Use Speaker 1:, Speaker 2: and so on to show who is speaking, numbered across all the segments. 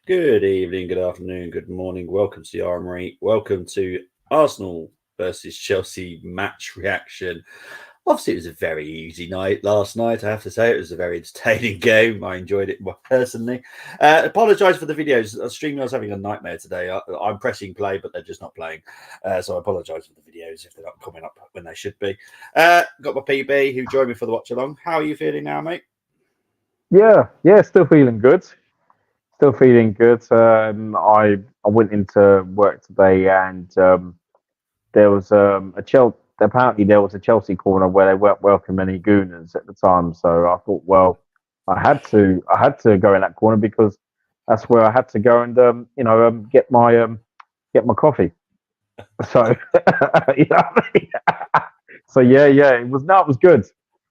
Speaker 1: Good evening, good afternoon, good morning. Welcome to the Armory. Welcome to Arsenal versus Chelsea match reaction. Obviously, it was a very easy night last night. I have to say, it was a very entertaining game. I enjoyed it personally. Apologise for the videos. StreamYard's having a nightmare today. I'm pressing play, but they're just not playing. So I apologise for the videos if they're not coming up when they should be. Got my PB who joined me for the watch along. How are you feeling now, mate?
Speaker 2: Yeah, still feeling good. Still feeling good. I went into work today and there was a Chelsea. Apparently, there was a Chelsea corner where they weren't welcoming any Gooners at the time. So I thought, well, I had to go in that corner because that's where I had to go and get my coffee. So you know what I mean? So yeah, it was good.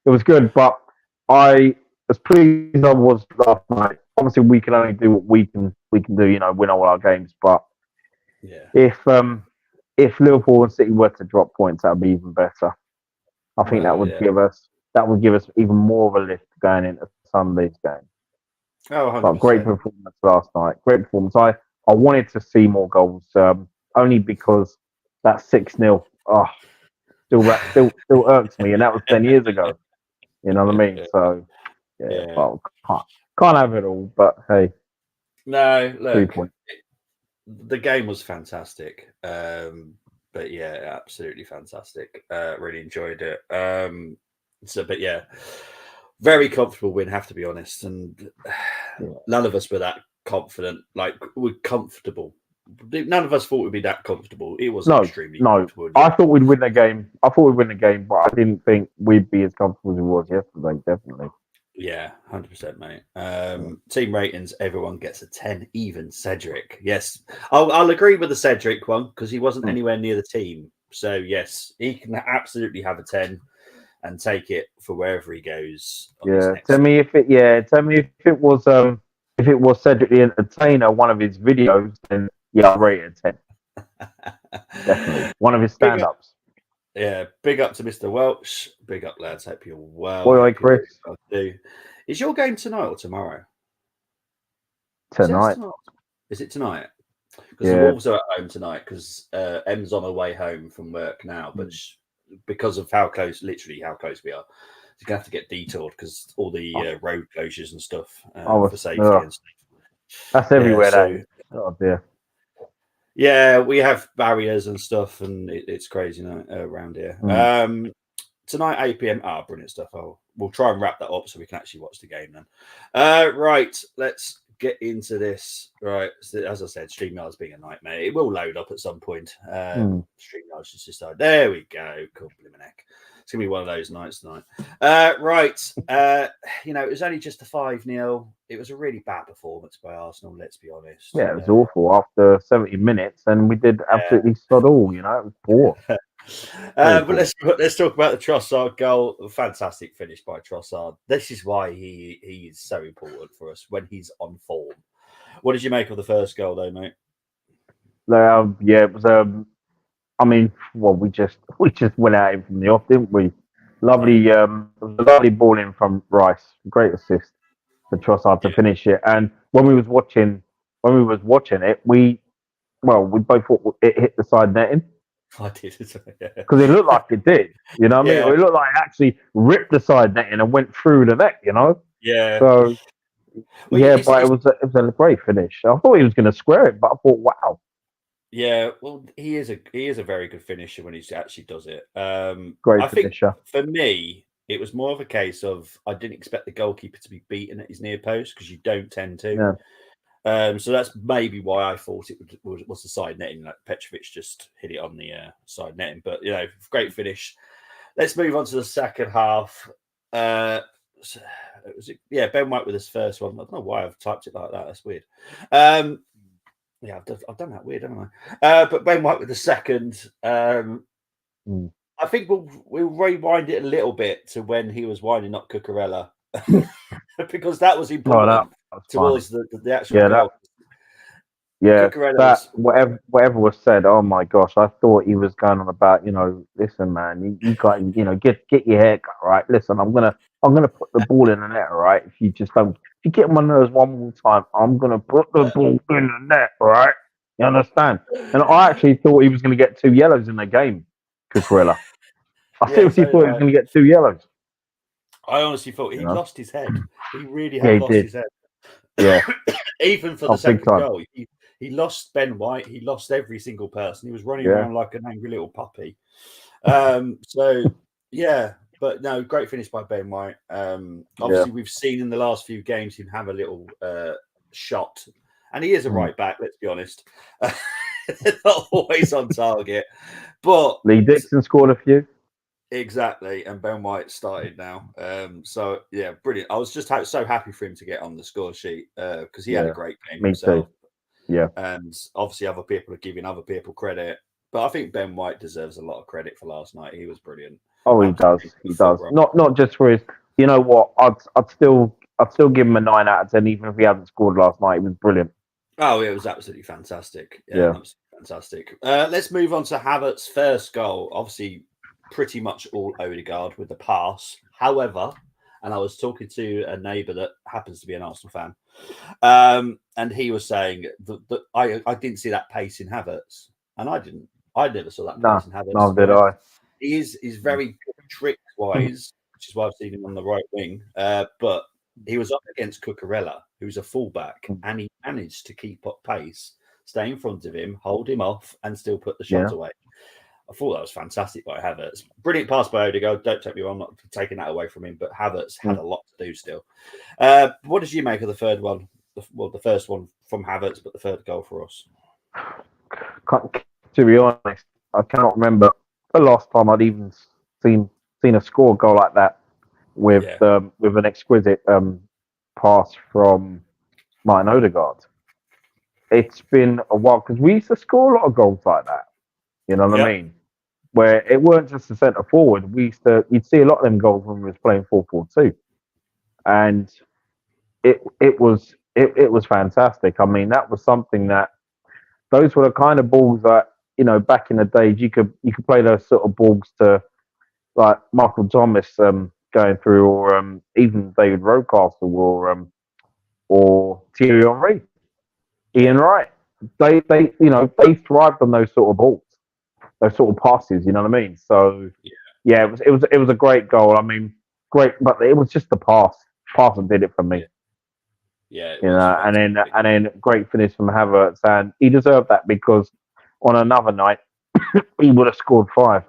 Speaker 2: It was good, but I as pleased as I was last night. Obviously, we can only do what we can do. Win all our games. But
Speaker 1: Yeah.
Speaker 2: if Liverpool and City were to drop points, that would be even better. I think
Speaker 1: Well, yeah.
Speaker 2: that would give us even more of a lift going into Sunday's game.
Speaker 1: Oh,
Speaker 2: But
Speaker 1: 100%.
Speaker 2: great performance last night. Great performance. I wanted to see more goals, only because that 6-0 still irks me, and that was 10 years ago. You know what I mean? So yeah,
Speaker 1: Yeah.
Speaker 2: well, can't have it all, but hey,
Speaker 1: No,
Speaker 2: 3
Speaker 1: look,
Speaker 2: points.
Speaker 1: the game was fantastic. But yeah, absolutely fantastic. Really enjoyed it. But yeah, very comfortable win, have to be honest. And
Speaker 2: Yeah.
Speaker 1: none of us were that confident. Like, we're comfortable. None of us thought we'd be that comfortable. It was
Speaker 2: No,
Speaker 1: extremely
Speaker 2: no.
Speaker 1: comfortable.
Speaker 2: I thought we'd win the game. But I didn't think we'd be as comfortable as we was yesterday. Definitely.
Speaker 1: Yeah, 100%, mate. Team ratings, everyone gets a 10, even Cedric. Yes, I'll agree with the Cedric one because he wasn't
Speaker 2: Mm.
Speaker 1: anywhere near the team. So, yes, he can absolutely have a 10 and take it for wherever he goes.
Speaker 2: Tell me if it was Cedric the Entertainer, one of his videos, then yeah, I'll rate it a 10. Definitely. One of his stand ups.
Speaker 1: Yeah, big up to Mr. Welch. Big up, lads. Hope you're well.
Speaker 2: Boy, Chris.
Speaker 1: Is your game tonight or tomorrow?
Speaker 2: Tonight.
Speaker 1: Is it tonight? Because the
Speaker 2: Yeah.
Speaker 1: Wolves are at home tonight because Em's on her way home from work now. But because of literally how close we are, she's going to have to get detoured because all the road closures and stuff for safety and stuff.
Speaker 2: That's everywhere,
Speaker 1: so,
Speaker 2: that is. Oh, dear.
Speaker 1: Yeah, we have barriers and stuff, and it's crazy around here. Tonight, 8 p.m. Brilliant stuff. We'll try and wrap that up so we can actually watch the game then. Right, let's get into this. Right, so, as I said, StreamYard's being a nightmare. It will load up at some point. StreamYard's just decided. There we go. Cool, Bliminick. It's going to be one of those nights tonight. Right. It was only just a 5-0. It was a really bad performance by Arsenal, let's be honest.
Speaker 2: Yeah, it was awful after 70 minutes, and we did absolutely sod all. It was poor.
Speaker 1: But let's talk about the Trossard goal. Fantastic finish by Trossard. This is why he is so important for us when he's on form. What did you make of the first goal, though, mate?
Speaker 2: It was. We just went at him from the off, didn't we? Lovely, it was a lovely ball in from Rice. Great assist for Trossard to finish it. And when we was watching it, we both thought it hit the side netting.
Speaker 1: I did,
Speaker 2: because it looked like it did. You know what I mean? Or it looked like it actually ripped the side netting and went through the net.
Speaker 1: Yeah.
Speaker 2: So but it was a great finish. I thought he was going to square it, but I thought, wow.
Speaker 1: Yeah, well, he is a very good finisher when he actually does it.
Speaker 2: Great finisher.
Speaker 1: For me, it was more of a case of I didn't expect the goalkeeper to be beaten at his near post because you don't tend to.
Speaker 2: Yeah.
Speaker 1: So that's maybe why I thought it was the side netting. Like Petrovic just hit it on the side netting, but great finish. Let's move on to the second half. Ben White with his first one. I don't know why I've typed it like that. That's weird. Yeah, I've done that weird, haven't I? But Ben White with the second. I think we'll rewind it a little bit to when he was winding up Cucurella because that was important towards the actual goal.
Speaker 2: Whatever was said. Oh my gosh, I thought he was going on about listen, man, you got get your haircut right. Listen, I'm gonna I'm going to put the ball in the net, all right? If you just don't, if you get on my nerves one more time, I'm going to put the ball in the net, all right? You understand? And I actually thought he was going to get 2 yellows in the game, Cucurella. I
Speaker 1: Yeah,
Speaker 2: seriously
Speaker 1: so
Speaker 2: thought he was going to get 2 yellows.
Speaker 1: I honestly thought
Speaker 2: You
Speaker 1: he'd
Speaker 2: know?
Speaker 1: lost his head. He really
Speaker 2: Yeah,
Speaker 1: had
Speaker 2: he
Speaker 1: lost
Speaker 2: did.
Speaker 1: his head.
Speaker 2: Yeah.
Speaker 1: Even for
Speaker 2: Oh,
Speaker 1: the
Speaker 2: big
Speaker 1: second
Speaker 2: time.
Speaker 1: goal, he lost Ben White. He lost every single person. He was running
Speaker 2: Yeah.
Speaker 1: around like an angry little puppy. So yeah, but no, great finish by Ben White. Obviously, we've seen in the last few games him have a little shot, and he is a right back. Let's be honest, not always on target, but
Speaker 2: Lee Dixon scored a few.
Speaker 1: exactly. And Ben White started now. So yeah, brilliant. I was just so happy for him to get on the score sheet because he had a great game
Speaker 2: Me
Speaker 1: himself.
Speaker 2: too. Yeah.
Speaker 1: And obviously, other people are giving other people credit. But I think Ben White deserves a lot of credit for last night. He was brilliant.
Speaker 2: Oh, he does.
Speaker 1: Absolutely
Speaker 2: He does. Not just for his. You know what? I'd still give him a 9 out of 10, even if he hadn't scored last night. He was brilliant.
Speaker 1: Oh, it was absolutely fantastic.
Speaker 2: Yeah.
Speaker 1: Absolutely fantastic. Let's move on to Havertz's first goal. Obviously, pretty much all Odegaard with the pass. However, and I was talking to a neighbour that happens to be an Arsenal fan, and he was saying that I didn't see that pace in Havertz, and I didn't. I never saw that pace in Havertz.
Speaker 2: No, did I?
Speaker 1: He's very good trick-wise, which is why I've seen him on the right wing. But he was up against Cucurella, who's a fullback, and he managed to keep up pace, stay in front of him, hold him off, and still put the shot away. I thought that was fantastic by Havertz. Brilliant pass by Odegaard. Don't take me wrong, I'm not taking that away from him, but Havertz had a lot to do still. What did you make of the third one? Well, the first one from Havertz, but the third goal for us.
Speaker 2: To be honest, I cannot remember the last time I'd even seen a score goal like that with an exquisite pass from Martin Odegaard. It's been a while because we used to score a lot of goals like that. You know what I mean? Where it weren't just a centre forward. You'd see a lot of them goals when we was playing 4-4-2, and it was fantastic. I mean, that was something that those were the kind of balls that, you know, back in the days you could play those sort of balls to like Michael Thomas going through, or even David Rocastle, or Thierry Henry, Ian Wright. They thrived on those sort of balls, those sort of passes. You know what I mean? So yeah, it was a great goal. I mean, great, but it was just the pass that did it for me.
Speaker 1: Yeah,
Speaker 2: you know, and then great finish from Havertz, and he deserved that because on another night he would have scored 5.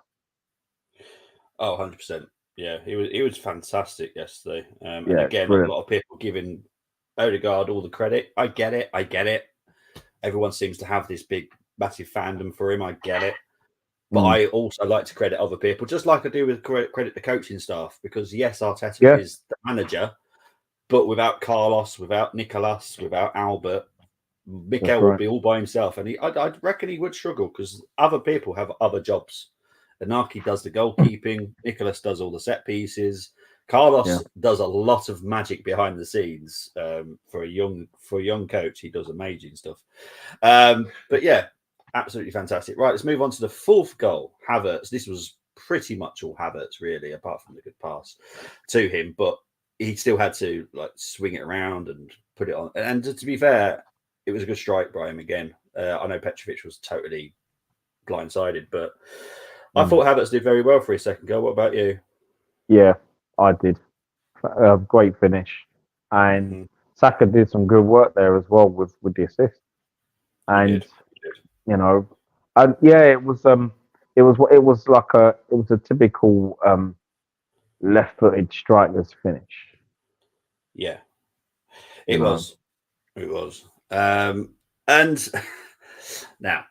Speaker 1: Oh, 100%. Yeah, he was fantastic yesterday. And
Speaker 2: Yeah,
Speaker 1: again,
Speaker 2: brilliant.
Speaker 1: a lot of people giving Odegaard all the credit. I get it. Everyone seems to have this big, massive fandom for him. I get it. But I also like to credit other people, just like I do with credit the coaching staff, because yes, Arteta is the manager, but without Carlos, without Nicolas, without Albert, Mikel would be all by himself, and I reckon he would struggle because other people have other jobs. Inaki does the goalkeeping, Nicolas does all the set pieces, Carlos does a lot of magic behind the scenes. For a young coach, he does amazing stuff. But yeah, absolutely fantastic. Right, let's move on to the fourth goal. Havertz. This was pretty much all Havertz, really, apart from the good pass to him, but he still had to like swing it around and put it on. And to be fair, it was a good strike by him again. I know Petrovic was totally blindsided, but I thought Havertz did very well for his second goal. What about you?
Speaker 2: Yeah, I did. Great finish, and Saka did some good work there as well with the assist. And you know, and yeah, it was a typical left-footed striker's finish.
Speaker 1: Yeah, it was. And now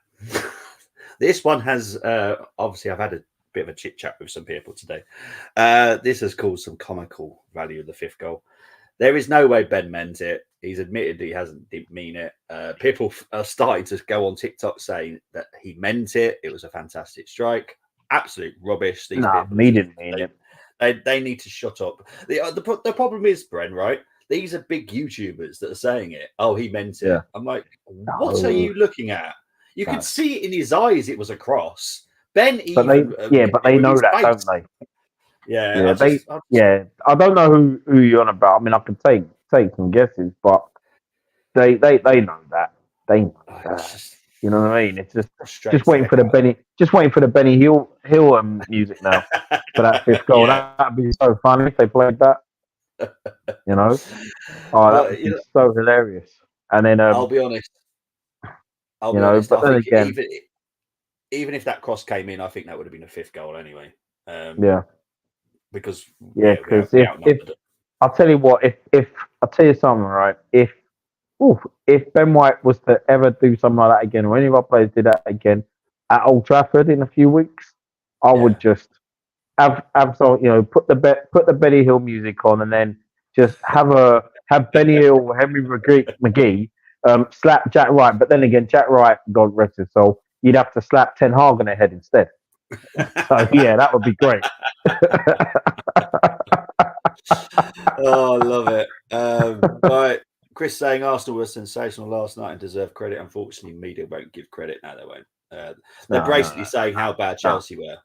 Speaker 1: this one has obviously I've had a bit of a chit chat with some people today. This has caused some comical value of the fifth goal. There is no way Ben meant it. He's admitted he didn't mean it. People are starting to go on TikTok saying that he meant it. It was a fantastic strike. Absolute rubbish. These people,
Speaker 2: he didn't mean
Speaker 1: it. They need to shut up. The problem is, Bren, right? These are big YouTubers that are saying it. Oh, he meant it. I'm like, what are you looking at? You could see it in his eyes. It was a cross. Ben even,
Speaker 2: but they know that, don't they?
Speaker 1: Yeah,
Speaker 2: I don't know who you're on about. I mean, I can take some guesses, but they know that. They know
Speaker 1: it's
Speaker 2: that.
Speaker 1: just
Speaker 2: You know what I mean? It's just
Speaker 1: frustrates the
Speaker 2: waiting
Speaker 1: heck
Speaker 2: for the
Speaker 1: out of
Speaker 2: Benny, just waiting for the Benny Hill music now for that fifth goal.
Speaker 1: Yeah.
Speaker 2: That'd be so funny if they played that. You know, oh, that
Speaker 1: But
Speaker 2: would be so hilarious. And then
Speaker 1: I'll be honest.
Speaker 2: but
Speaker 1: I
Speaker 2: then
Speaker 1: think
Speaker 2: again,
Speaker 1: even if that cross came in, I think that would have been a fifth goal anyway.
Speaker 2: yeah,
Speaker 1: Because
Speaker 2: because
Speaker 1: we
Speaker 2: if
Speaker 1: outnumbered it.
Speaker 2: I'll tell you what, if I'll tell you something, right? If Ben White was to ever do something like that again, or any of our players did that again at Old Trafford in a few weeks, I would just have some, put the Benny Hill music on, and then just have Benny Hill or Henry McGee slap Jack Wright. But then again, Jack Wright, God rest his soul, you'd have to slap Ten Hag on the head instead. So yeah, that would be great.
Speaker 1: Oh, I love it. Right. Chris saying Arsenal were sensational last night and deserve credit. Unfortunately, media won't give credit. No, they won't. They're basically saying how bad Chelsea were.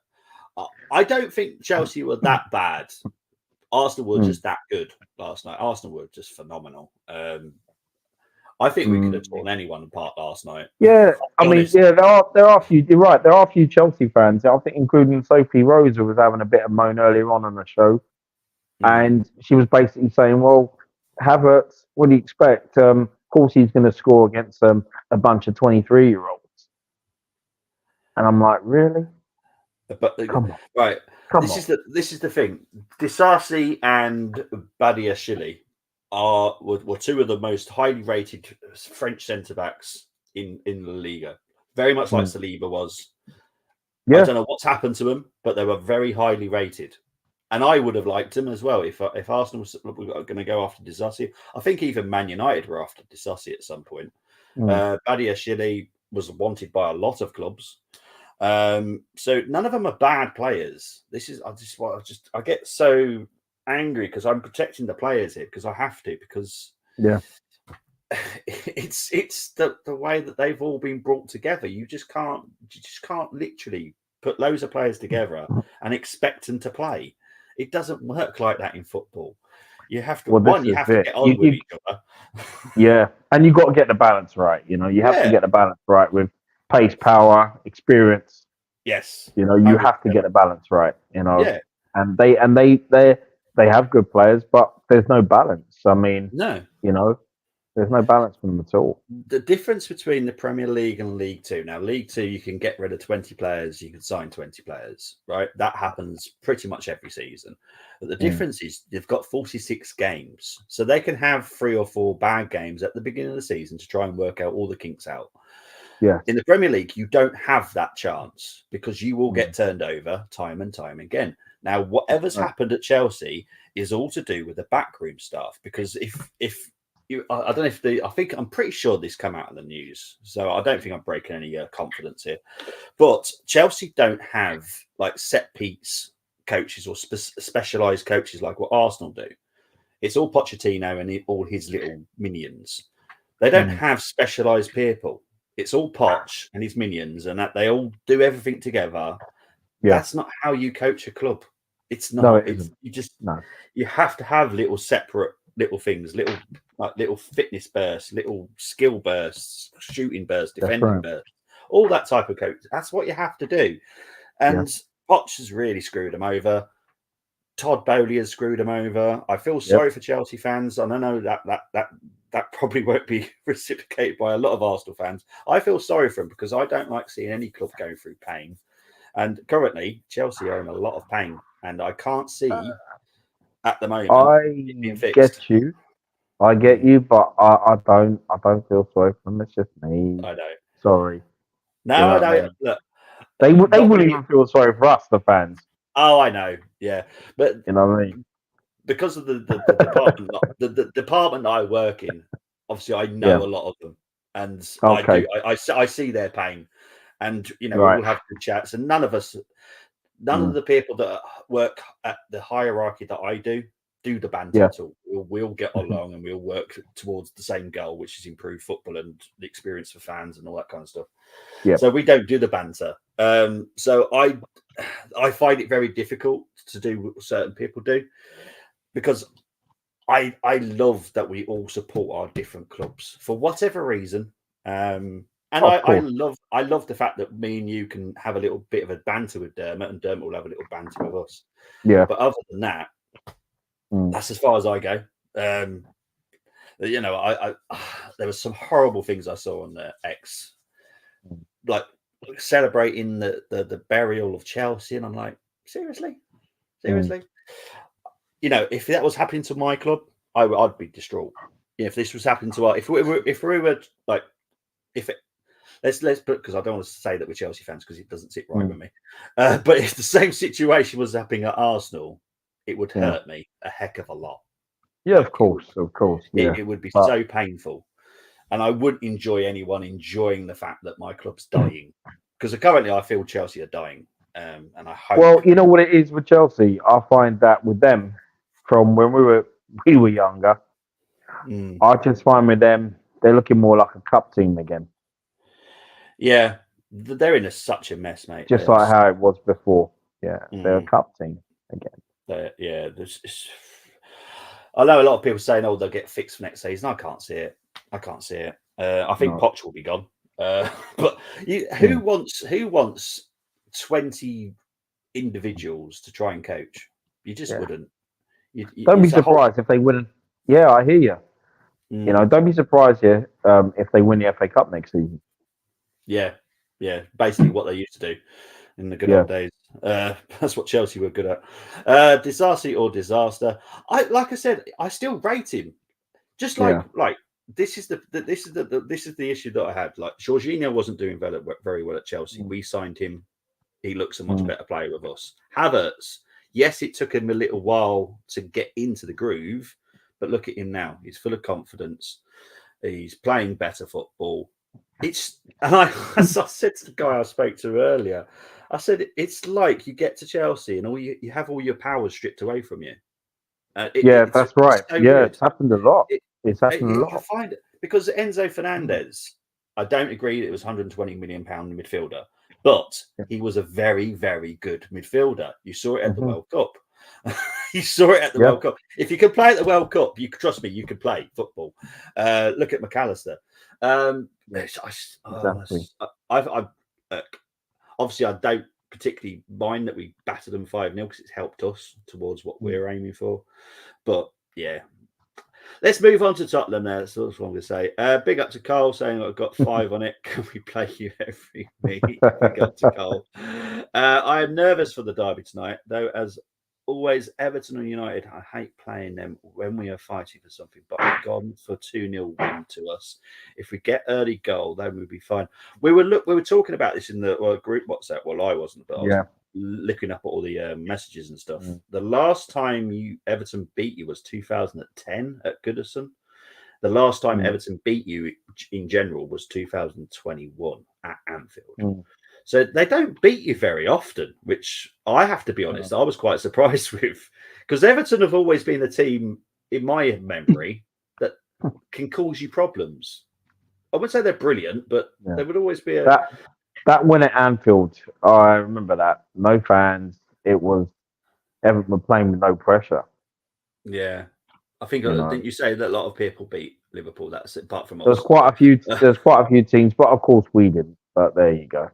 Speaker 1: I don't think Chelsea were that bad. Arsenal were just that good last night. Arsenal were just phenomenal. I think we could have torn anyone apart last night.
Speaker 2: Yeah, I mean, there are a few. You're right. There are a few Chelsea fans. I think, including Sophie Rose, who was having a bit of moan earlier on the show, and she was basically saying, "Well, Havertz, what do you expect? Of course, he's going to score against a bunch of 23-year-olds." And I'm like, really?
Speaker 1: But
Speaker 2: come on,
Speaker 1: right.
Speaker 2: come
Speaker 1: this
Speaker 2: on.
Speaker 1: is the thing. Disasi and Badiashile were two of the most highly rated French centre backs in La Liga. Very much like Saliba was. Yeah. I don't know what's happened to them, but they were very highly rated. And I would have liked him as well if Arsenal were going to go after Disasi. I think even Man United were after Disasi at some point. Badiashile was wanted by a lot of clubs. So none of them are bad players. I get so angry because I'm protecting the players here because I have to, because it's the way that they've all been brought together. You just can't literally put loads of players together and expect them to play. It doesn't work like that in football. You have to get on with each other.
Speaker 2: Yeah, and you've got to get the balance right. You have to get the balance right with pace, power, experience.
Speaker 1: Yes.
Speaker 2: You
Speaker 1: 100%.
Speaker 2: have to get the balance right.
Speaker 1: Yeah.
Speaker 2: And they have good players, but there's no balance. I mean,
Speaker 1: no.
Speaker 2: There's no balance for them at all.
Speaker 1: The difference between the Premier League and League Two. Now, League Two, you can get rid of 20 players. You can sign 20 players, right? That happens pretty much every season. But the difference is they've got 46 games. So they can have 3 or 4 bad games at the beginning of the season to try and work out all the kinks out.
Speaker 2: Yeah.
Speaker 1: In the Premier League, you don't have that chance because you will get turned over time and time again. Now, whatever's happened at Chelsea is all to do with the backroom staff, because I don't know if I'm pretty sure this came out in the news, so I don't think I'm breaking any confidence here. But Chelsea don't have like set piece coaches or specialized coaches like what Arsenal do. It's all Pochettino and all his little minions. They don't have specialized people. It's all Poch and his minions, and that they all do everything together. Yeah. That's not how you coach a club. It's not.
Speaker 2: No, it isn't.
Speaker 1: You have to have little separate little things, little fitness bursts, little skill bursts, shooting bursts, defending bursts, all that type of coach. That's what you have to do. And Poch has really screwed them over. Todd Bowley has screwed them over. I feel sorry for Chelsea fans. And I know that probably won't be reciprocated by a lot of Arsenal fans. I feel sorry for them because I don't like seeing any club going through pain. And currently, Chelsea are in a lot of pain, and I can't see at the moment.
Speaker 2: I get you, but I don't feel sorry for them. It's just me.
Speaker 1: I know.
Speaker 2: Sorry.
Speaker 1: No, I know. I mean? Look,
Speaker 2: they wouldn't even feel sorry for us, the fans.
Speaker 1: Oh, I know. Yeah, but
Speaker 2: you know what I mean.
Speaker 1: Because of the department, the department I work in, obviously I know a lot of them, and I see their pain, and we'll have good chats, and none of the people that work at the hierarchy that I do the banter at all. We'll get along and we'll work towards the same goal, which is improve football and the experience for fans and all that kind of stuff. Yeah. So we don't do the banter. So I find it very difficult to do what certain people do, because I love that we all support our different clubs for whatever reason. And I love the fact that me and you can have a little bit of a banter with Dermot, and Dermot will have a little banter with us.
Speaker 2: Yeah.
Speaker 1: But other than that, that's as far as I go. You know, I there was some horrible things I saw on the X, like celebrating the burial of Chelsea, and I'm like, seriously. You know, if that was happening to my club, I'd be distraught. If this was happening to our, if we were like, if it, let's put, because I don't want to say that we're Chelsea fans because it doesn't sit right with me. But if the same situation was happening at Arsenal, it would hurt me a heck of a lot.
Speaker 2: Yeah, of course. Yeah,
Speaker 1: it would be so painful, and I wouldn't enjoy anyone enjoying the fact that my club's dying, because currently I feel Chelsea are dying, and I hope.
Speaker 2: Well, you know what it is with Chelsea. I find that with them, from when we were younger, I just find with them they're looking more like a cup team again.
Speaker 1: Yeah, they're in such a mess, mate.
Speaker 2: Just like how it was before. Yeah, they're a cup team again.
Speaker 1: Yeah, I know a lot of people saying, "Oh, they'll get fixed for next season." I can't see it. I think Poch will be gone. But who wants 20 individuals to try and coach? You just wouldn't.
Speaker 2: Don't be surprised if they win. Yeah, I hear you. You know, don't be surprised if they win the FA Cup next season.
Speaker 1: Yeah, basically what they used to do in the good old days. That's what Chelsea were good at. Disaster or disaster. Like I said, I still rate him. Just like this is the issue that I had. Like, Jorginho wasn't doing very well at Chelsea. We signed him. He looks a much better player with us. Havertz, yes, it took him a little while to get into the groove, but look at him now. He's full of confidence. He's playing better football. As I said to the guy I spoke to earlier, I said it's like you get to Chelsea and you have all your powers stripped away from you.
Speaker 2: That's right. So it's happened a lot. It's happened a lot.
Speaker 1: You find it because Enzo Fernandez, I don't agree it was £120 million midfielder, but he was a very, very good midfielder. You saw it at the World Cup. You saw it at the World Cup. If you could play at the World Cup, trust me, you could play football. Look at McAllister.
Speaker 2: Exactly.
Speaker 1: Obviously, I don't particularly mind that we battered them 5-0 because it's helped us towards what we're aiming for. But yeah, let's move on to Tottenham now. That's what I'm going to say. Big up to Cole saying I've got 5 on it. Can we play you every week? Big up to Cole. I am nervous for the derby tonight, though, as always, Everton and United, I hate playing them when we are fighting for something, but I've gone for 2-0 win to us. If we get early goal, then we'll be fine. We were talking about this in the group WhatsApp. Well, I wasn't, but I was looking up all the messages and stuff. The last time Everton beat you was 2010 at Goodison. The last time Everton beat you in general was 2021 at Anfield. So they don't beat you very often, which I have to be honest, I was quite surprised with, because Everton have always been the team, in my memory, that can cause you problems. I wouldn't say they're brilliant, but they would always be
Speaker 2: that win at Anfield. I remember that. No fans. It was Everton were playing with no pressure.
Speaker 1: Yeah, I think didn't you say that a lot of people beat Liverpool? That's it, apart from us.
Speaker 2: There's quite a few teams, but of course we didn't. But there you go.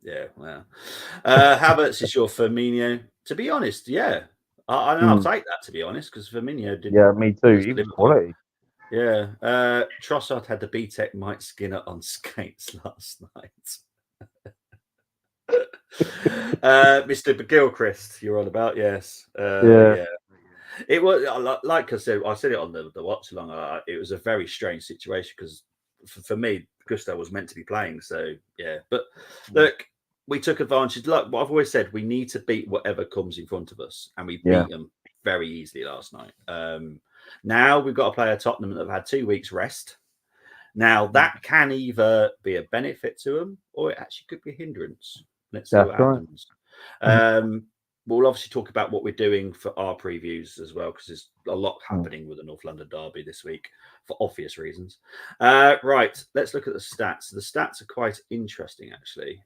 Speaker 1: Yeah, well, Havertz is your Firmino. To be honest, I'll take that. To be honest, because Firmino did.
Speaker 2: Yeah, me too. He was quality.
Speaker 1: Yeah, Trossard had the BTEC Mike Skinner on skates last night. Mr. McGilchrist, you're on about, yes. Yeah. It was like I said it on the watch along. It was a very strange situation because for me, Gusto was meant to be playing. So yeah, but look, we took advantage. Look, what I've always said, we need to beat whatever comes in front of us, and we beat them very easily last night. Now we've got to play a Tottenham that have had 2 weeks rest. Now that can either be a benefit to them or it actually could be a hindrance. Let's see what happens. we'll obviously talk about what we're doing for our previews as well, because there's a lot happening with the North London derby this week for obvious reasons. Right, let's look at the stats. The stats are quite interesting, actually.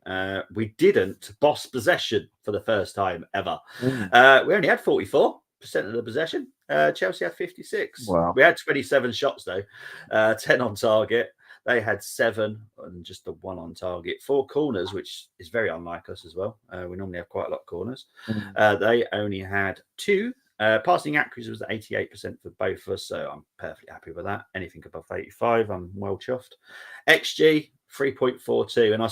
Speaker 1: We didn't boss possession for the first time ever. We only had 44% of the possession. Chelsea had 56.
Speaker 2: Wow.
Speaker 1: We had 27 shots, though, 10 on target. They had 7 and just the 1 on target. 4 corners, which is very unlike us as well. We normally have quite a lot of corners. They only had 2. Passing accuracy was 88% for both of us, so I'm perfectly happy with that. Anything above 85, I'm well chuffed. XG 3.42, and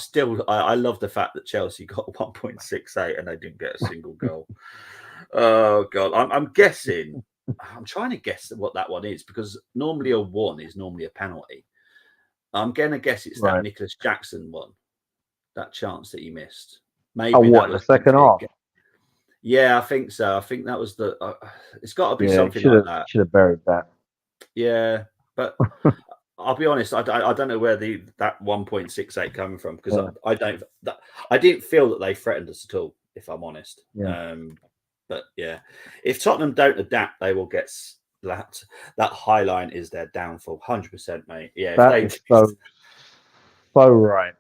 Speaker 1: I love the fact that Chelsea got 1.68 and they didn't get a single goal. Oh god, I'm guessing. I'm trying to guess what that one is, because normally a 1 is normally a penalty. I'm gonna guess it's that Nicholas Jackson one, that chance that he missed. Maybe
Speaker 2: what, the second half?
Speaker 1: Yeah, I think so. I think that was the. It's got to be something like that.
Speaker 2: Should have buried that.
Speaker 1: Yeah, but I'll be honest. I don't know where that 1.68 coming from, because I didn't feel that they threatened us at all, if I'm honest.
Speaker 2: Yeah.
Speaker 1: But yeah, if Tottenham don't adapt, they will get that. That high line is their downfall, 100%, mate. Yeah,
Speaker 2: that is so right.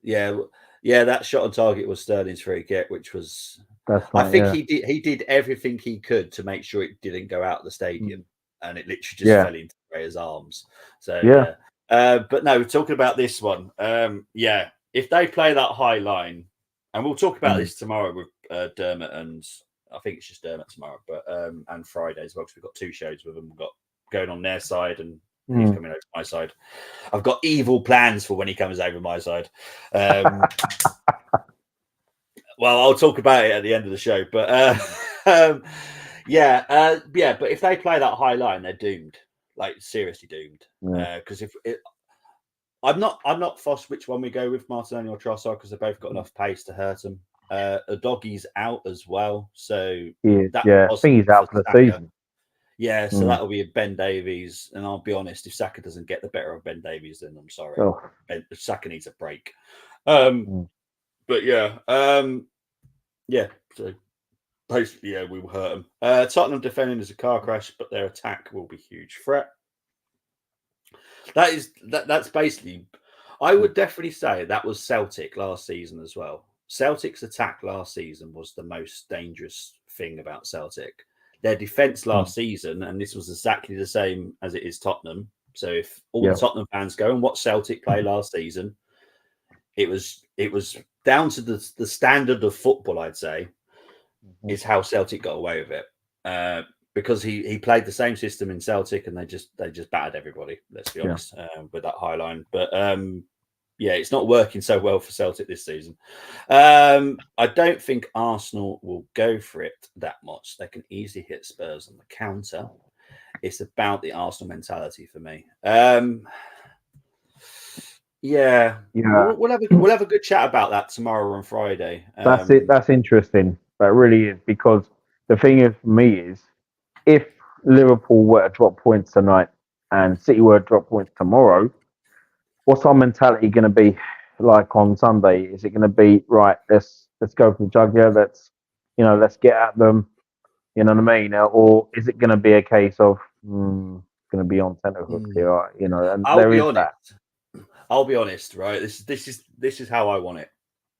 Speaker 1: Yeah. That shot on target was Sterling's free kick, which was.
Speaker 2: That's right,
Speaker 1: I think he did everything he could to make sure it didn't go out of the stadium, and it literally just fell into Rayer's arms. So yeah. But no, talking about this one, if they play that high line, and we'll talk about this tomorrow with Dermot, and I think it's just Dermot tomorrow, but and Friday as well, because we've got 2 shows with them. We've got going on their side, and he's coming over to my side. I've got evil plans for when he comes over my side. Well, I'll talk about it at the end of the show, but but if they play that high line, they're doomed, like seriously doomed. Because I'm not fussed which one we go with, Martinelli or Trossard, because they've both got enough pace to hurt them. The doggy's out as well, so
Speaker 2: I think he's out for the season.
Speaker 1: Yeah, so that'll be Ben Davies, and I'll be honest, if Saka doesn't get the better of Ben Davies, then I'm sorry. Saka needs a break. But so basically, we will hurt them. Tottenham defending is a car crash, but their attack will be a huge threat. That's basically, I would definitely say that was Celtic last season as well. Celtic's attack last season was the most dangerous thing about Celtic. Their defense last season, and this was exactly the same as it is Tottenham. So if all the Tottenham fans go and watch Celtic play last season, it was down to the standard of football, I'd say, is how Celtic got away with it. Because he played the same system in Celtic, and they just battered everybody. Let's be honest, with that high line. But it's not working so well for Celtic this season. I don't think Arsenal will go for it that much. They can easily hit Spurs on the counter. It's about the Arsenal mentality for me. We'll have a good chat about that tomorrow on Friday.
Speaker 2: That's it. That's interesting. That really is, because the thing is, for me, is if Liverpool were to drop points tonight and City were to drop points tomorrow, what's our mentality going to be like on Sunday? Is it going to be right? Let's go for the jugular. Let's get at them. You know what I mean? Or is it going to be a case of going to be on tenterhooks here? And
Speaker 1: I'll be honest, right? This is how I want it.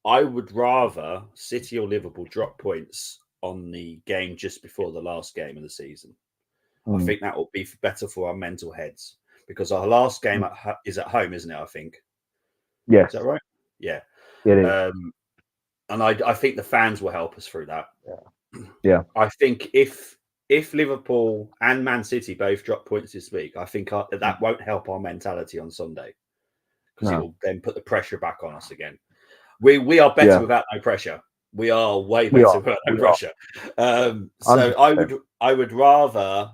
Speaker 1: I would rather City or Liverpool drop points on the game just before the last game of the season. I think that will be better for our mental heads, because our last game is at home, isn't it? I think.
Speaker 2: Yes.
Speaker 1: Is that right? Yeah.
Speaker 2: It is.
Speaker 1: And I think the fans will help us through that.
Speaker 2: Yeah.
Speaker 1: I think if Liverpool and Man City both drop points this week, I think that won't help our mentality on Sunday, because it will then put the pressure back on us again. We are better without no pressure. We are way better without no pressure. So I would rather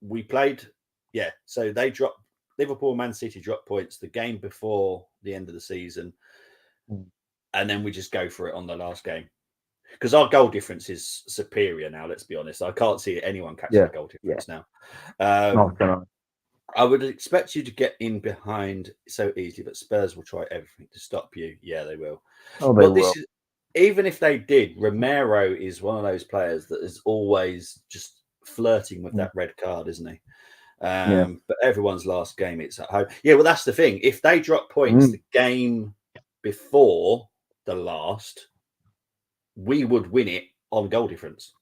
Speaker 1: we played. Yeah. So they drop Liverpool, Man City drop points the game before the end of the season, and then we just go for it on the last game, because our goal difference is superior now. Let's be honest. I can't see anyone catching a goal difference now. I would expect you to get in behind so easily, but Spurs will try everything to stop you. Yeah, they will.
Speaker 2: Oh, they will.
Speaker 1: even if they did, Romero is one of those players that is always just flirting with that red card, isn't he? But everyone's last game, it's at home. Yeah, well, that's the thing. If they drop points the game before the last, we would win it on goal difference.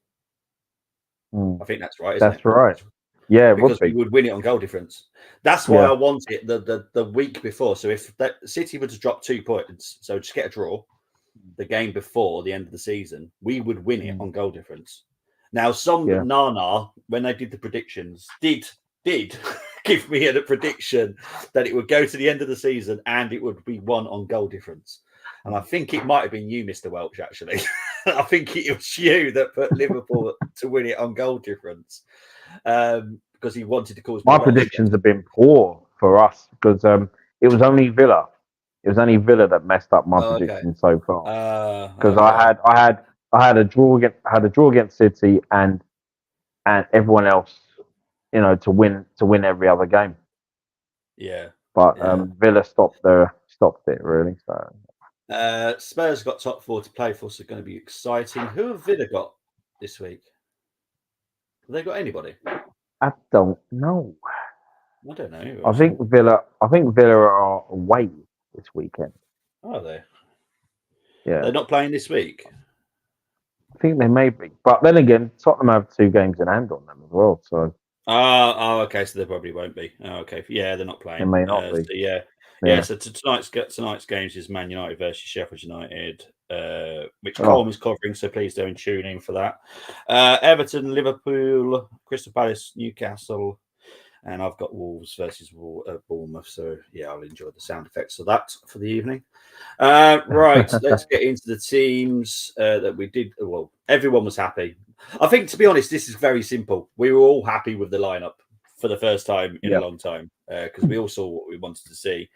Speaker 1: I think that's right, isn't it?
Speaker 2: That's right. Yeah,
Speaker 1: because we would win it on goal difference. That's why I want it the week before. So if City were to drop 2 points, so just get a draw, the game before the end of the season, we would win it on goal difference. Now, some Nana, when they did the predictions, did give me a prediction that it would go to the end of the season and it would be won on goal difference. And I think it might have been you, Mr. Welch, actually. I think it was you that put Liverpool to win it on goal difference. Because he wanted to cause
Speaker 2: my predictions have been poor for us because it was only Villa. It was only Villa that messed up my predictions so far. Because I had a draw against City and everyone else, to win every other game.
Speaker 1: Yeah.
Speaker 2: But Villa stopped it really. So
Speaker 1: Spurs got top 4 to play for, so going to be exciting. Who have Villa got this week? Have they got anybody?
Speaker 2: I don't know.
Speaker 1: I don't know.
Speaker 2: I think Villa are away this weekend.
Speaker 1: Are they?
Speaker 2: Yeah.
Speaker 1: They're not playing this week?
Speaker 2: I think they may be. But then again, Tottenham have 2 games in hand on them as well. So.
Speaker 1: Okay. So they probably won't be. Okay. Yeah, they're not playing.
Speaker 2: They may not be.
Speaker 1: So yeah. So tonight's games is Man United versus Sheffield United, which Colm is covering. So please don't tune in for that. Everton, Liverpool, Crystal Palace, Newcastle, and I've got Wolves versus Bournemouth. So yeah, I'll enjoy the sound effects of that for the evening. Right, let's get into the teams that we did. Well, everyone was happy. I think, to be honest, this is very simple. We were all happy with the lineup for the first time in a long time because we all saw what we wanted to see.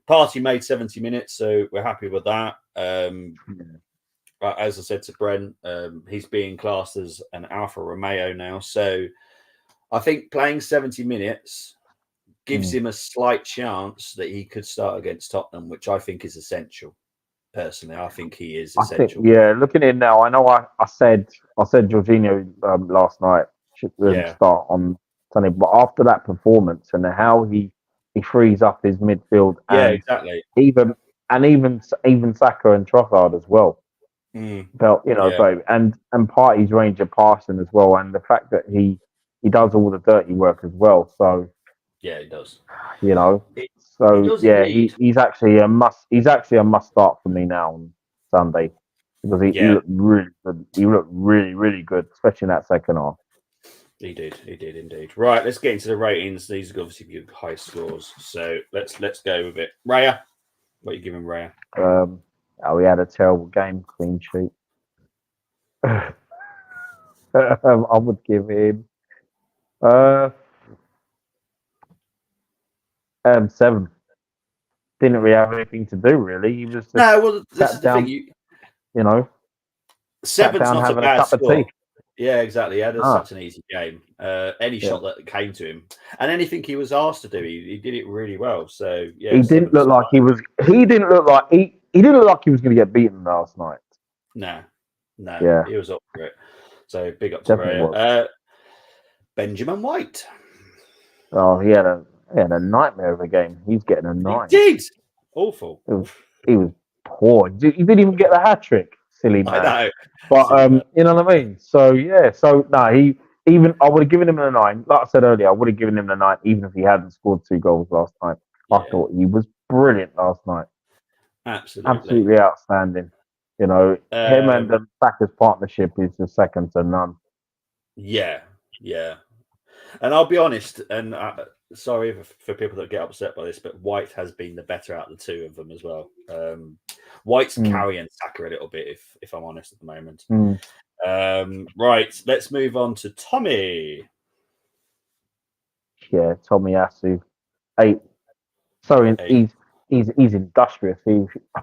Speaker 1: Partey made 70 minutes, so we're happy with that. As I said to Brent, he's being classed as an Alfa Romeo now. So I think playing 70 minutes gives him a slight chance that he could start against Tottenham, which I think is essential. Personally, I think he is essential.
Speaker 2: Looking at it now, I know I said Jorginho last night should start on Sunday, but after that performance and how he frees up his midfield,
Speaker 1: exactly.
Speaker 2: Even Saka and Trossard as well. Felt and Partey's range of passing as well, and the fact that he does all the dirty work as well. So
Speaker 1: yeah, he does.
Speaker 2: He's actually a must. He's actually a must start for me now on Sunday because he looked really good. He looked really, really good, especially in that second half.
Speaker 1: He did indeed. Right, let's get into the ratings. These are obviously good high scores. So let's go with it. Raya, what are you giving Raya?
Speaker 2: We had a terrible game, clean sheet. I would give him 7. Didn't really have anything to do, really. He was just
Speaker 1: this is the thing.
Speaker 2: 7's
Speaker 1: not a bad score. Yeah, exactly. He had such an easy game. Any shot that came to him, and anything he was asked to do, he did it really well. So yeah,
Speaker 2: he didn't look like he was. He didn't look like he didn't look like he was going to get beaten last night.
Speaker 1: No, he was up for it. So big up to Raya. Benjamin White.
Speaker 2: Oh, he had a nightmare of a game. He's getting a 9.
Speaker 1: He did. Awful.
Speaker 2: He was poor. He didn't even get the hat trick. Silly man.
Speaker 1: I know.
Speaker 2: But you know what I mean? So yeah. So no, I would have given him a 9. Like I said earlier, I would have given him a 9 even if he hadn't scored 2 goals last night. Yeah. I thought he was brilliant last night. Absolutely outstanding. Him and the Saka's partnership is just second to none.
Speaker 1: Yeah. And I'll be honest, and sorry for people that get upset by this, but White has been the better out of the 2 of them as well. White's carrying Saka a little bit, if I'm honest at the moment. Right, let's move on to Tommy.
Speaker 2: Yeah, Tommy Asu, 8. Sorry, 8. He's industrious.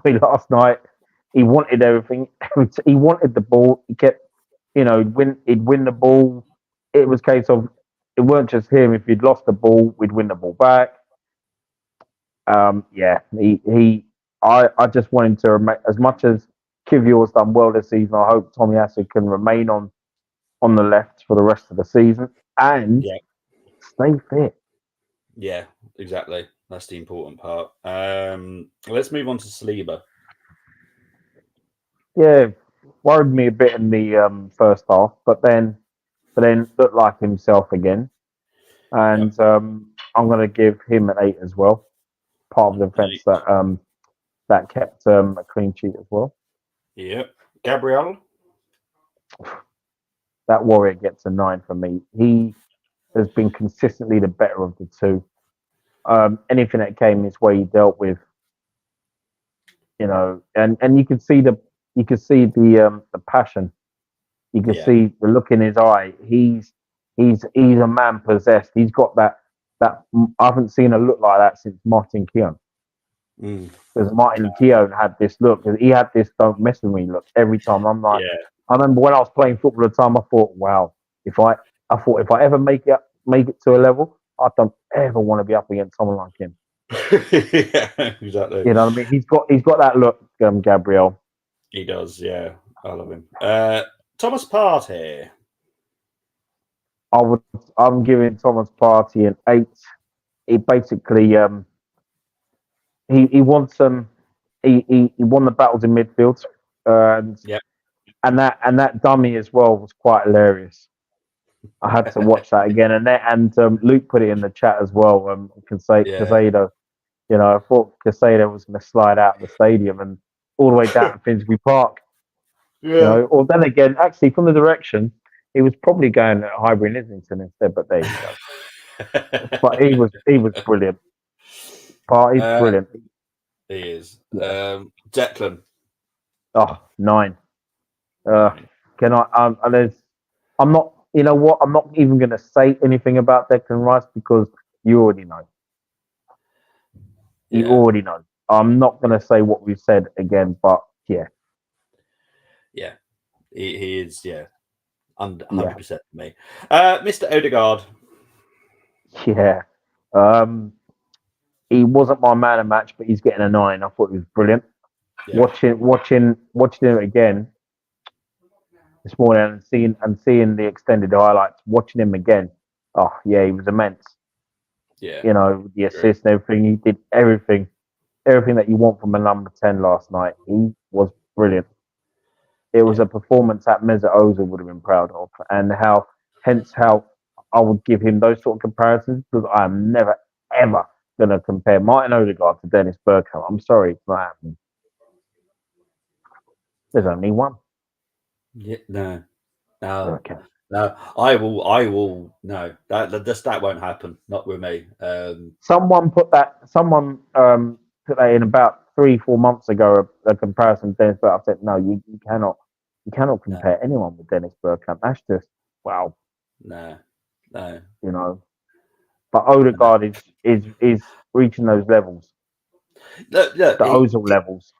Speaker 2: Last night he wanted everything. He wanted the ball. He kept, he'd win the ball. It was a case of it weren't just him. If he'd lost the ball, we'd win the ball back. I just wanted to, as much as Kivior's done well this season. I hope Tommy Asu can remain on the left for the rest of the season and
Speaker 1: Yeah.
Speaker 2: stay fit.
Speaker 1: Yeah, exactly. That's the important part. Let's move on to Saliba.
Speaker 2: Yeah, worried me a bit in the first half, but then looked like himself again. And I'm going to give him an 8 as well. Part of the defence that kept a clean sheet as well.
Speaker 1: Yep. Gabriel.
Speaker 2: That Warrior gets a 9 for me. He has been consistently the better of the two. Anything that came his way, he dealt with. And you could see the passion. You can see the look in his eye. He's a man possessed. He's got that. I haven't seen a look like that since Martin Keown. Because Martin Keown had this look. He had this "don't mess with me" look every time. I'm like, I remember when I was playing football at the time. I thought, wow, if I ever make it to a level, I don't ever want to be up against someone like him.
Speaker 1: Yeah, exactly.
Speaker 2: You know what I mean? He's got that look, Gabriel.
Speaker 1: He does. Yeah, I love him. Thomas Partey.
Speaker 2: I'm giving Thomas Partey an 8. He basically he won some. He won the battles in midfield, and that dummy as well was quite hilarious. I had to watch that again, and Luke put it in the chat as well. Casado, I thought Casado was going to slide out of the stadium and all the way down to Finsbury Park.
Speaker 1: Yeah.
Speaker 2: Or then again, actually from the direction, he was probably going at Highbury and Islington instead. But there you go. But he was brilliant. Partey's brilliant.
Speaker 1: He is. Declan.
Speaker 2: Oh, 9. Can I? I'm not. You know what? I'm not even going to say anything about Declan Rice because you already know. You already know. I'm not going to say what we've said again, but yeah.
Speaker 1: Yeah, he is. Yeah, 100% for me. Mr. Odegaard.
Speaker 2: Yeah. He wasn't my man of match, but he's getting a 9. I thought he was brilliant. Yeah. Watching him again this morning and seeing the extended highlights, watching him again. Oh yeah, he was immense.
Speaker 1: Yeah.
Speaker 2: The assist and everything. He did everything that you want from a number 10 last night. He was brilliant. It was a performance that Mesut Ozil would have been proud of, and hence how I would give him those sort of comparisons, because I'm never ever going to compare Martin Odegaard to Dennis Bergkamp. I'm sorry, it's not happening. There's only one.
Speaker 1: Yeah, no. I will. No, that won't happen. Not with me.
Speaker 2: Someone put that in about 3-4 months ago. A comparison to Dennis Bergkamp. I said, no, you cannot compare anyone with Dennis Bergkamp. That's just wow.
Speaker 1: No.
Speaker 2: But Odegaard is reaching those levels.
Speaker 1: Look,
Speaker 2: the Ozil levels.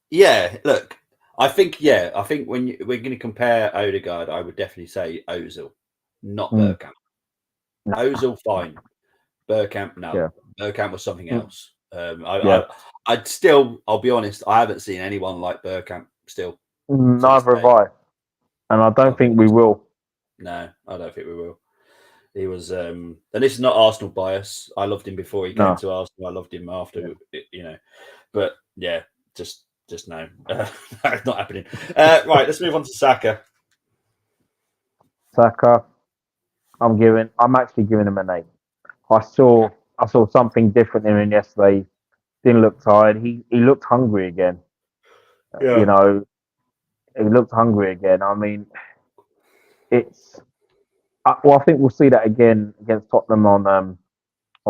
Speaker 1: Yeah, look. I think when we're going to compare Odegaard, I would definitely say Ozil, not Bergkamp. No. Ozil, fine. Bergkamp, no. Yeah. Bergkamp was something else. I'll be honest, I haven't seen anyone like Bergkamp still.
Speaker 2: Neither have I. And I don't think we will.
Speaker 1: No, I don't think we will. He was, and this is not Arsenal bias. I loved him before he came to Arsenal. I loved him after, But yeah, just no, that's not happening. Right, let's move on to Saka.
Speaker 2: Saka, I'm actually giving him an 8. I saw something different in him yesterday. Didn't look tired. He looked hungry again. Yeah. He looked hungry again. I mean, I think we'll see that again against Tottenham on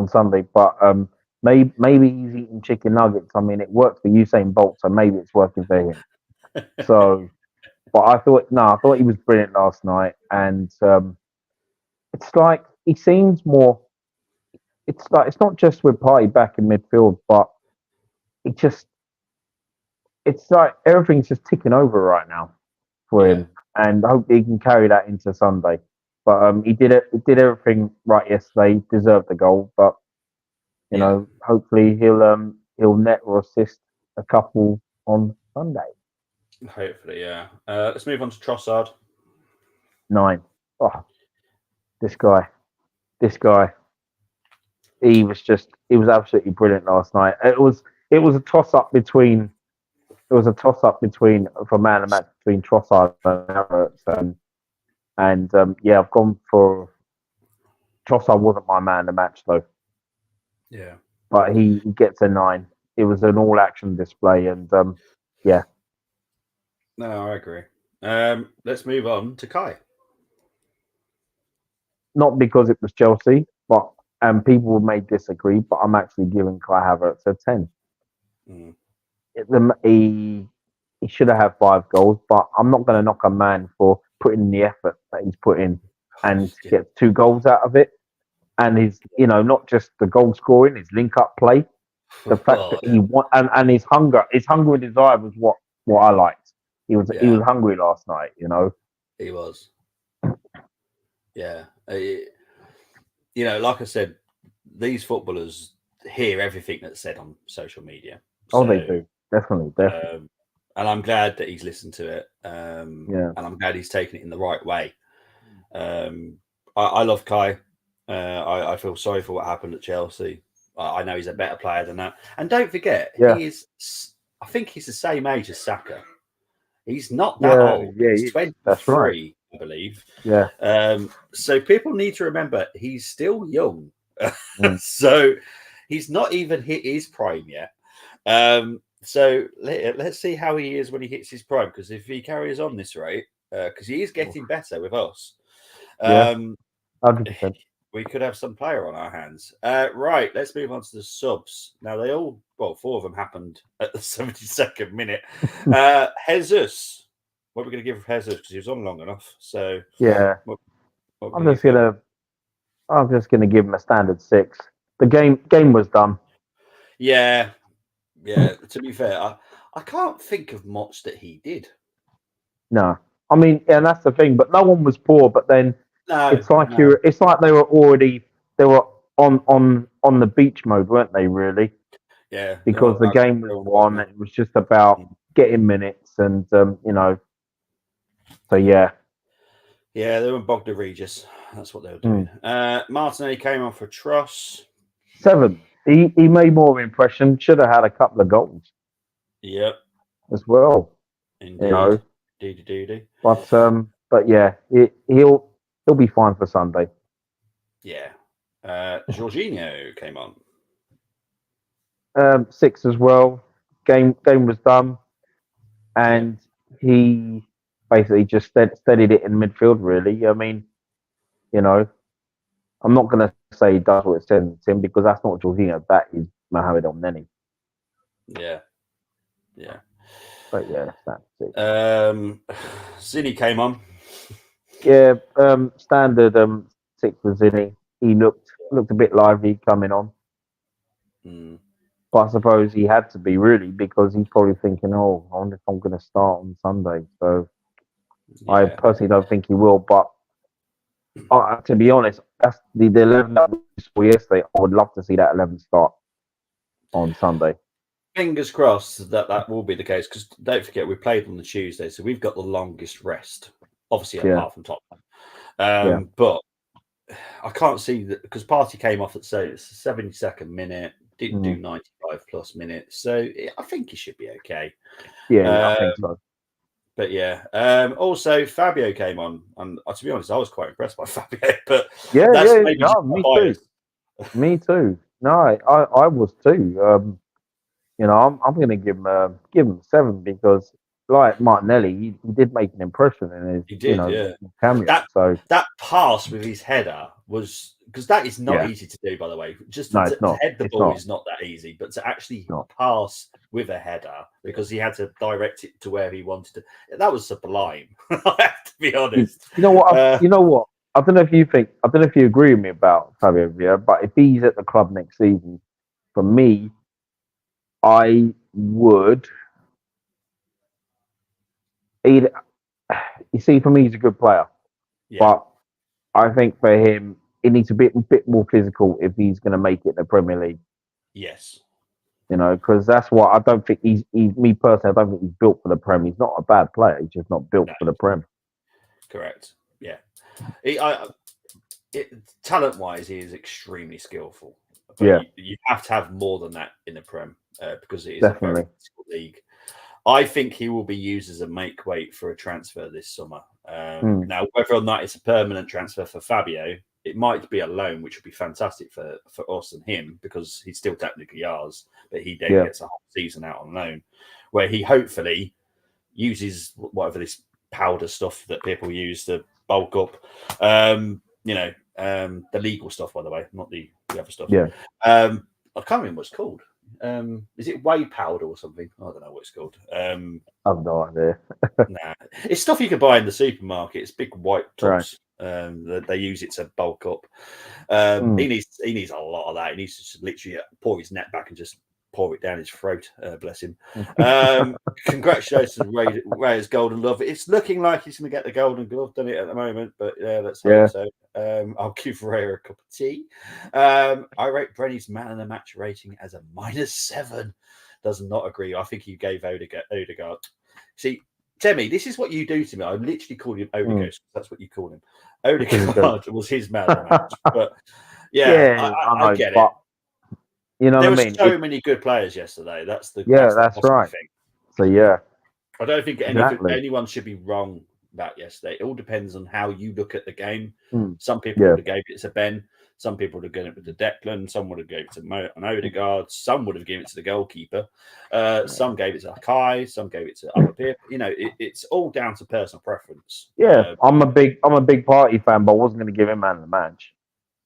Speaker 2: Sunday. But maybe he's eating chicken nuggets. I mean, it worked for Usain Bolt, so maybe it's working for him. So, but I thought he was brilliant last night, and it's like he seems more. It's not just with Partey back in midfield, but it's like everything's just ticking over right now for him, and I hope he can carry that into Sunday. But he did everything right yesterday. He deserved the goal, but hopefully he'll net or assist a couple on Sunday.
Speaker 1: Hopefully, yeah. Let's move on to Trossard.
Speaker 2: 9. Oh, this guy. He was absolutely brilliant last night. It was a toss up between for man of the match between Trossard and Havertz, and yeah, I've gone for Trossard. Wasn't my man of the match though,
Speaker 1: Yeah.
Speaker 2: but he gets a 9. It was an all action display, and yeah,
Speaker 1: No, I agree. Let's move on to Kai.
Speaker 2: not because it was Chelsea, but and people may disagree, but I'm actually giving Kai Havertz a 10.
Speaker 1: Mm.
Speaker 2: He should have had 5 goals, but I'm not going to knock a man for putting in the effort that he's put in and to get 2 goals out of it. And his, not just the goal scoring, his link up play, the fact that he won, and his hunger and desire was what I liked. He was hungry last night,
Speaker 1: He was. Yeah. Like I said, these footballers hear everything that's said on social media.
Speaker 2: Oh, they do. Definitely.
Speaker 1: And I'm glad that he's listened to it.
Speaker 2: Yeah.
Speaker 1: And I'm glad he's taken it in the right way. I love Kai. I feel sorry for what happened at Chelsea. I know he's a better player than that. And don't forget, he is. I think he's the same age as Saka. He's not that old.
Speaker 2: Yeah,
Speaker 1: he's 23,
Speaker 2: that's right.
Speaker 1: I believe.
Speaker 2: Yeah.
Speaker 1: So people need to remember he's still young. So he's not even hit his prime yet. So let's see how he is when he hits his prime. Because if he carries on this rate, because he is getting better with us.
Speaker 2: 100%.
Speaker 1: We could have some player on our hands. Right, let's move on to the subs. Now, 4 of them happened at the 72nd minute. Jesus, what are we going to give Jesus? Because he was on long enough. So,
Speaker 2: yeah, I'm just gonna give him a standard 6. The game was done.
Speaker 1: Yeah. To be fair, I can't think of much that he did.
Speaker 2: No, I mean, and that's the thing. But no one was poor. But then it's like they were on the beach mode, weren't they? Really?
Speaker 1: Yeah.
Speaker 2: Because the game was won. It was just about getting minutes, and So yeah.
Speaker 1: Yeah, they were Bogdan Regis. That's what they were doing. Martinelli came on for Truss.
Speaker 2: 7. He made more of an impression. Should have had a couple of goals.
Speaker 1: Yep.
Speaker 2: As well.
Speaker 1: Indeed. Indeed.
Speaker 2: But yeah, he'll be fine for Sunday.
Speaker 1: Yeah. Jorginho came on.
Speaker 2: 6 as well. Game was done, and he basically just steadied it in midfield. Really, I mean, I'm not going to say he does what it says to him because that's not Jorginho. That is Mohamed El-Neni.
Speaker 1: Yeah.
Speaker 2: But yeah, that's it.
Speaker 1: Zinni came on.
Speaker 2: Yeah, standard 6 for Zinni. He looked a bit lively coming on. But I suppose he had to be really because he's probably thinking, "Oh, I wonder if I'm going to start on Sunday." So I personally don't think he will. But to be honest, that's the 11 that we saw yesterday. I would love to see that 11 start on Sunday.
Speaker 1: Fingers crossed that will be the case because don't forget we played on the Tuesday, so we've got the longest rest, obviously apart from Tottenham. But I can't see that because Partey came off at the 72nd minute, didn't do 95 plus minutes, so I think he should be okay.
Speaker 2: Yeah, I think so.
Speaker 1: But yeah, also Fabio came on, and to be honest, I was quite impressed by Fabio. But
Speaker 2: me too. No, I was too. I'm going to give him 7 because, like Martinelli, he did make an impression in his cameo.
Speaker 1: That pass with his header was because that is not easy to do, by the way. Just to head the ball is not that easy, but to actually pass with a header because he had to direct it to where he wanted to. That was sublime. I have to be honest.
Speaker 2: You know what? I don't know if you agree with me about Fabio Vieira, but if he's at the club next season, for me, I would. You see, for me, he's a good player, but I think for him, he needs a bit more physical if he's going to make it in the Premier League.
Speaker 1: Yes.
Speaker 2: because that's what I don't think he's me personally. I don't think he's built for the Prem. He's not a bad player. He's just not built
Speaker 1: No,
Speaker 2: for the Prem.
Speaker 1: correct. Yeah. Talent-wise, he is extremely skillful. But
Speaker 2: Yeah,
Speaker 1: you have to have more than that in the Prem because it is a very
Speaker 2: definitely.
Speaker 1: difficult league. I think he will be used as a make weight for a transfer this summer. Now, whether or not it's a permanent transfer for Fabio, it might be a loan, which would be fantastic for us and him because he's still technically ours, but he then
Speaker 2: Yeah.
Speaker 1: gets a whole season out on loan, where he hopefully uses whatever this powder stuff that people use to bulk up. The legal stuff, by the way, not the other stuff.
Speaker 2: Yeah.
Speaker 1: I can't remember what it's called. Is it whey powder or something? I don't know what it's called.
Speaker 2: I've no idea.
Speaker 1: Nah, it's stuff you can buy in the supermarket. It's big white tubs.
Speaker 2: Right.
Speaker 1: They use it to bulk up. He needs a lot of that. He needs to just literally pour his net back and just pour it down his throat. Bless him. Congratulations, Ray's Golden Glove. It's looking like he's going to get the Golden Glove, doesn't it, at the moment? But let's hope so. I'll give Ray a cup of tea. I rate Brenny's man of the match rating as a -7. Does not agree. I think he gave Odegaard. See, Temi, this is what you do to me. I'm literally calling him Odegaard. That's what you call him. Odegaard was his man of the match. But I get it.
Speaker 2: You know
Speaker 1: there
Speaker 2: what I
Speaker 1: were
Speaker 2: mean?
Speaker 1: so many good players yesterday. That's the
Speaker 2: right.
Speaker 1: thing.
Speaker 2: So yeah,
Speaker 1: I don't think anyone should be wrong about yesterday. It all depends on how you look at the game. Some people would have gave it to Ben. Some people would have given it to Declan. Some would have given it to an Odegaard. Some would have given it to the goalkeeper. Some gave it to Kai. Some gave it to other people. It's all down to personal preference.
Speaker 2: Yeah, I'm a big Party fan, but I wasn't going to give him man of the match.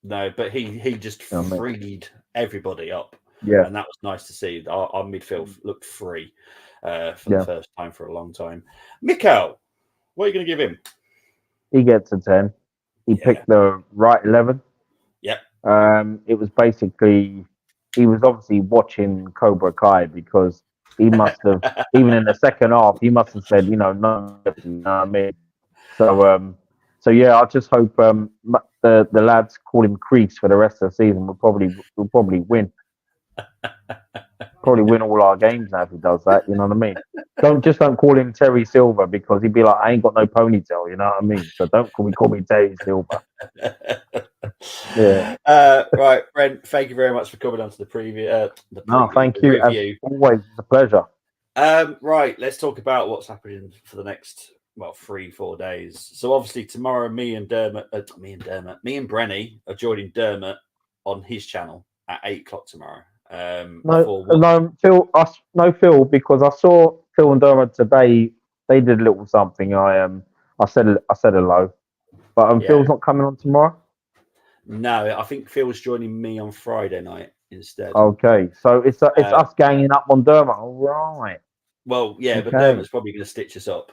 Speaker 1: No, but he just freed everybody up.
Speaker 2: Yeah,
Speaker 1: and that was nice to see. Our midfield looked free for the first time for a long time. Mikel, what are you going to give him?
Speaker 2: He gets a 10. He picked the right 11.
Speaker 1: Yep.
Speaker 2: It was basically, he was obviously watching Cobra Kai because he must have, even in the second half, he must have said, no, you know what I mean? So yeah, I just hope the lads call him Crease for the rest of the season. We'll probably win. Probably win all our games now if he does that. You know what I mean? Don't call him Terry Silver because he'd be like, I ain't got no ponytail. You know what I mean? So don't call me Terry Silver.
Speaker 1: Yeah. Right, Brent. Thank you very much for coming on to the preview.
Speaker 2: Thank you. As always, it's a pleasure.
Speaker 1: Right, let's talk about what's happening for the next 3-4 days. So obviously tomorrow, me and Brenny are joining Dermot on his channel at 8:00 tomorrow.
Speaker 2: Phil, because I saw Phil and Dermot today. They did a little something. I said hello, but Phil's not coming on tomorrow.
Speaker 1: No, I think Phil's joining me on Friday night instead.
Speaker 2: Okay, so it's us ganging up on Dermot. All right.
Speaker 1: Well, yeah, but Dermot's probably going to stitch us up.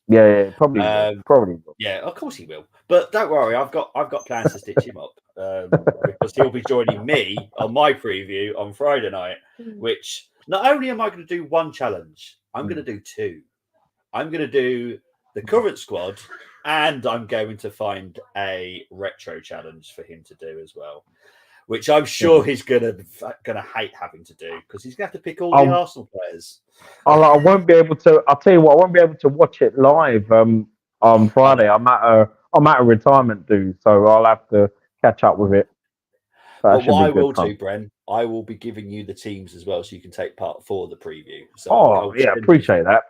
Speaker 2: Yeah, probably will.
Speaker 1: Yeah, of course he will. But don't worry, I've got plans to stitch him up because he'll be joining me on my preview on Friday night. Which not only am I going to do one challenge, I'm going to do two. I'm going to do the current squad, and I'm going to find a retro challenge for him to do as well, which I'm sure he's gonna hate having to do because he's going to have to pick all the Arsenal players.
Speaker 2: I won't be able to. I'll tell you what, I won't be able to watch it live on Friday. I'm at a retirement do, so I'll have to catch up with it.
Speaker 1: But what I will do, Bren, I will be giving you the teams as well, so you can take part for the preview. So
Speaker 2: appreciate that.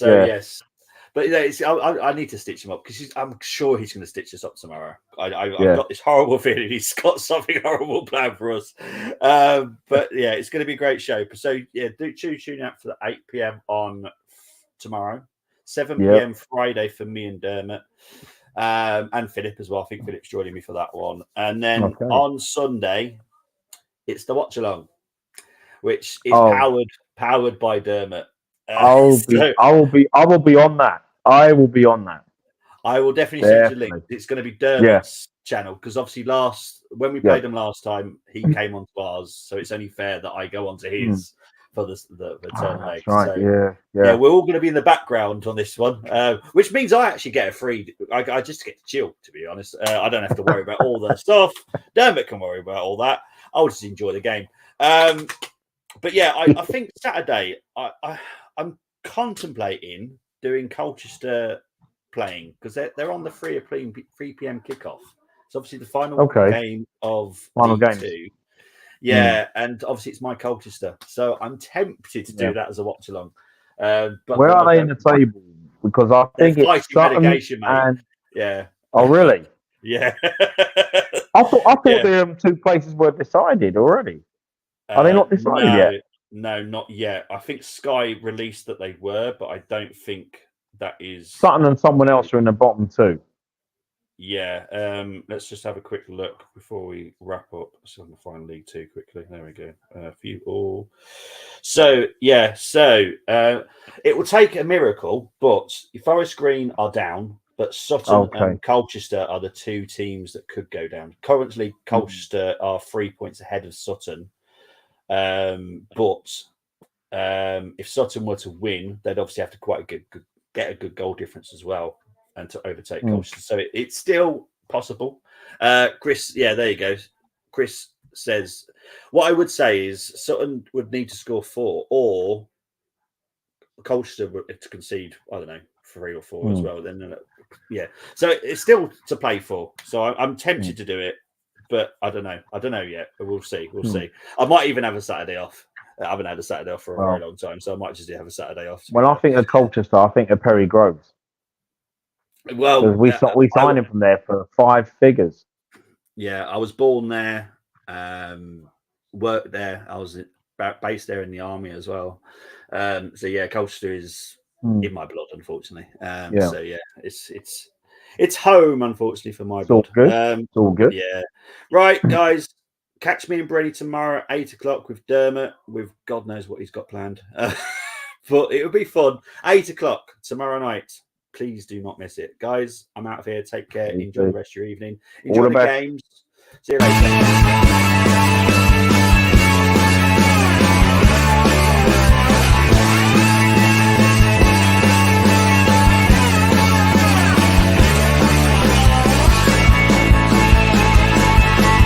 Speaker 1: Yes. But I need to stitch him up because I'm sure he's going to stitch us up tomorrow. I've got this horrible feeling he's got something horrible planned for us. But yeah, it's going to be a great show. So yeah, do tune out for the 8 p.m. on tomorrow, 7 p.m. Friday for me and Dermot. And Philip as well. I think Philip's joining me for that one. And then on Sunday, it's the watch along, which is powered by Dermot.
Speaker 2: I will be on that. I will be on that.
Speaker 1: I will definitely send you a link. It's going to be Dermot's channel because obviously when we played him last time, he came onto ours, so it's only fair that I go onto his for the return leg.
Speaker 2: Right.
Speaker 1: So, we're all going to be in the background on this one, which means I actually get a free. I just get to chill, to be honest. I don't have to worry about all the stuff. Dermot can worry about all that. I'll just enjoy the game. But yeah, I think Saturday I'm contemplating doing Colchester playing because they're on the 3 p.m. kickoff. It's obviously the final game of D2. Yeah, and obviously it's my Colchester, so I'm tempted to do that as a watch along. But
Speaker 2: where are they in the table? Because I think it's Sutton
Speaker 1: relegation, mate.
Speaker 2: and
Speaker 1: yeah.
Speaker 2: Oh, really?
Speaker 1: Yeah.
Speaker 2: I thought the 2 places were decided already. Are they not decided yet?
Speaker 1: No, not yet. I think Sky released that they were, but I don't think that is.
Speaker 2: Sutton and someone else are in the bottom 2.
Speaker 1: Yeah. Let's just have a quick look before we wrap up. So I'm going to find League 2 quickly. There we go. For you all. So yeah. So it will take a miracle, but Forest Green are down. But Sutton and Colchester are the 2 teams that could go down. Currently, Colchester are 3 points ahead of Sutton. But if Sutton were to win, they'd obviously have to get a good goal difference as well and to overtake Colchester. So it's still possible. Chris, there you go. Chris says, what I would say is Sutton would need to score 4 or Colchester would to concede, I don't know, 3 or 4 as well. Then, so it's still to play for. So I'm tempted to do it, but I don't know yet. But we'll see. We'll see. I might even have a Saturday off. I haven't had a Saturday off for a very long time, so I might just have a Saturday off.
Speaker 2: When I think of Colchester, I think of Perry Groves.
Speaker 1: Well,
Speaker 2: we signed him from there for 5 figures.
Speaker 1: Yeah, I was born there, worked there. I was based there in the army as well. So yeah, Colchester is in my blood, unfortunately. So yeah, it's home, unfortunately, for my blood.
Speaker 2: It's all good.
Speaker 1: Yeah. Right, guys. Catch me and Brady tomorrow at 8 o'clock with Dermot. With God knows what he's got planned. But it'll be fun. 8 o'clock tomorrow night. Please do not miss it. Guys, I'm out of here. Take care. Enjoy the rest of your evening. Enjoy the games. See you later.